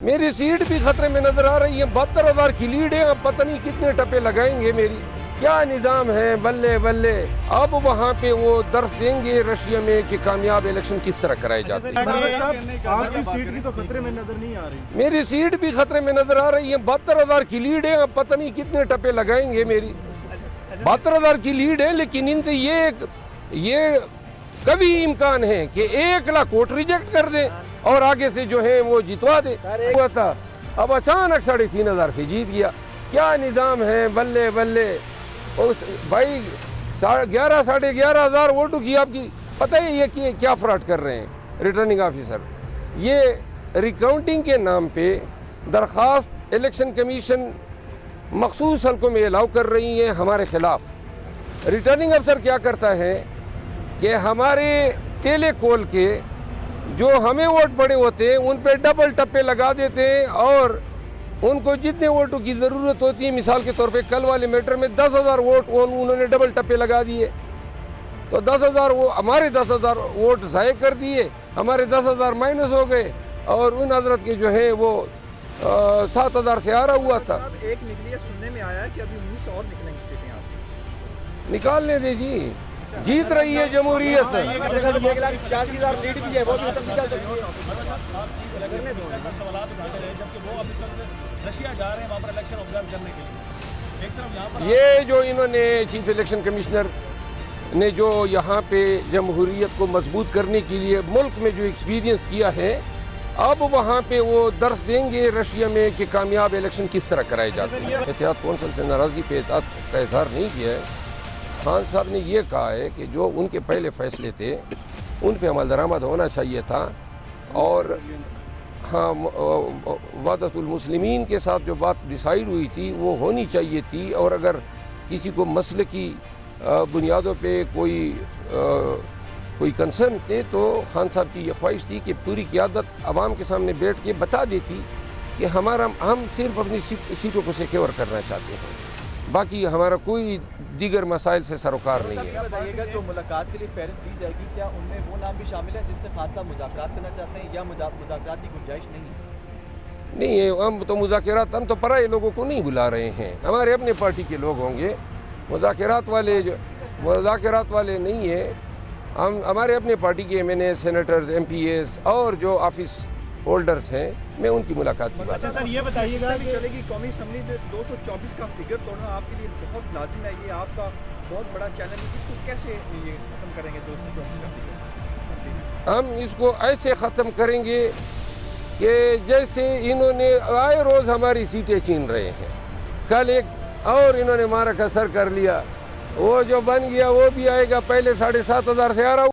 میری سیٹ بھی خطرے میں نظر آ رہی ہے. 72,000 کی لیڈ ہے. اب پتہ نہیں کتنے ٹپے لگائیں گے. میری کیا نظام ہے. بلے بلے. اب وہاں پہ وہ درس دیں گے رشیا میں کہ کامیاب الیکشن کس طرح کرائے جاتے ہیں. آپ کی سیٹ بھی تو خطرے میں نظر نہیں آ رہی. میری سیٹ بھی خطرے میں نظر آ رہی ہے. 72,000 کی لیڈ ہے. اب پتہ نہیں کتنے ٹپے لگائیں گے. میری 72,000 کی لیڈ ہے. لیکن ان سے یہ کبھی امکان ہے کہ 1 لاکھ ووٹ ریجیکٹ کر دیں اور آگے سے جو ہے وہ جتوا دے. ہوا تھا اب اچانک 3,500 سے جیت گیا. کیا نظام ہے. بلے بلے. بھائی 11,000 ساڑھے 11,000 ووٹوں کی آپ کی پتہ ہے یہ کیا فراڈ کر رہے ہیں ریٹرننگ آفیسر. یہ ریکاؤنٹنگ کے نام پہ درخواست الیکشن کمیشن مخصوص حلقوں میں الاؤ کر رہی ہے ہمارے خلاف. ریٹرننگ افسر کیا کرتا ہے کہ ہمارے ٹیلے کول کے جو ہمیں ووٹ پڑے ہوتے ہیں ان پہ ڈبل ٹپے لگا دیتے ہیں اور ان کو جتنے ووٹوں کی ضرورت ہوتی ہے. مثال کے طور پہ کل والے میٹر میں 10,000 ووٹ انہوں نے ڈبل ٹپے لگا دیے. تو 10,000 ہمارے 10,000 ووٹ ضائع کر دیے. ہمارے 10,000 مائنس ہو گئے اور ان حضرت کے جو ہے وہ 7,000 سے آ رہا ہوا تھا. ایک نکلی ہے سننے میں آیا ہے کہ ابھی 19 اور نکلیں گی سیٹیں آپ نکالنے دے جی. جیت رہی ہے جمہوریت. یہ جو انہوں نے چیف الیکشن کمشنر نے جو یہاں پہ جمہوریت کو مضبوط کرنے کے لیے ملک میں جو ایکسپیرینس کیا ہے اب وہاں پہ وہ درس دیں گے رشیا میں کہ کامیاب الیکشن کس طرح کرائے جاتے ہیں. احتیاط کونسل سے ناراضگی پہ احتیاط کا اظہار نہیں کیا ہے. خان صاحب نے یہ کہا ہے کہ جو ان کے پہلے فیصلے تھے ان پہ عمل درآمد ہونا چاہیے تھا اور ہاں وحدت المسلمین کے ساتھ جو بات ڈیسائیڈ ہوئی تھی وہ ہونی چاہیے تھی. اور اگر کسی کو مسئلے کی بنیادوں پہ کوئی کنسرن تھے تو خان صاحب کی یہ خواہش تھی کہ پوری قیادت عوام کے سامنے بیٹھ کے بتا دیتی کہ ہم صرف اپنی سیٹوں کو سیکیور کرنا چاہتے ہیں. باقی ہمارا کوئی دیگر مسائل سے سروکار نہیں ہے. بتائیے گا جو ملاقات کے لیے فہرست دی جائے گی کیا ان میں وہ نام بھی شامل ہے جن سے خان صاحب مذاکرات کرنا چاہتے ہیں یا مذاکرات کی گنجائش نہیں ہے؟ ہم تو مذاکرات ہم تو پرائے لوگوں کو نہیں بلا رہے ہیں. ہمارے اپنے پارٹی کے لوگ ہوں گے. مذاکرات والے نہیں ہیں. ہم ہمارے اپنے پارٹی کے ایم این اے سینیٹرز ایم پی ایز اور جو آفس ہولڈرز ہیں میں ان کی ملاقات کی بات. اچھا سر یہ بتائیے گا کہ چلے گی قومی اسمبلی میں 224 کا فگر توڑنا آپ کے لیے بہت لازم ہے. یہ آپ کا بہت بڑا چیلنج ہے. اس کو کیسے یہ ختم کریں گے 224 کا فگر؟ ہم اس کو ایسے ختم کریں گے کہ جیسے انہوں نے آئے روز ہماری سیٹیں چھین رہے ہیں. کل ایک اور انہوں نے مارا کا سر کر لیا. وہ جو بن گیا وہ بھی آئے گا. پہلے 7,500 سے آ رہا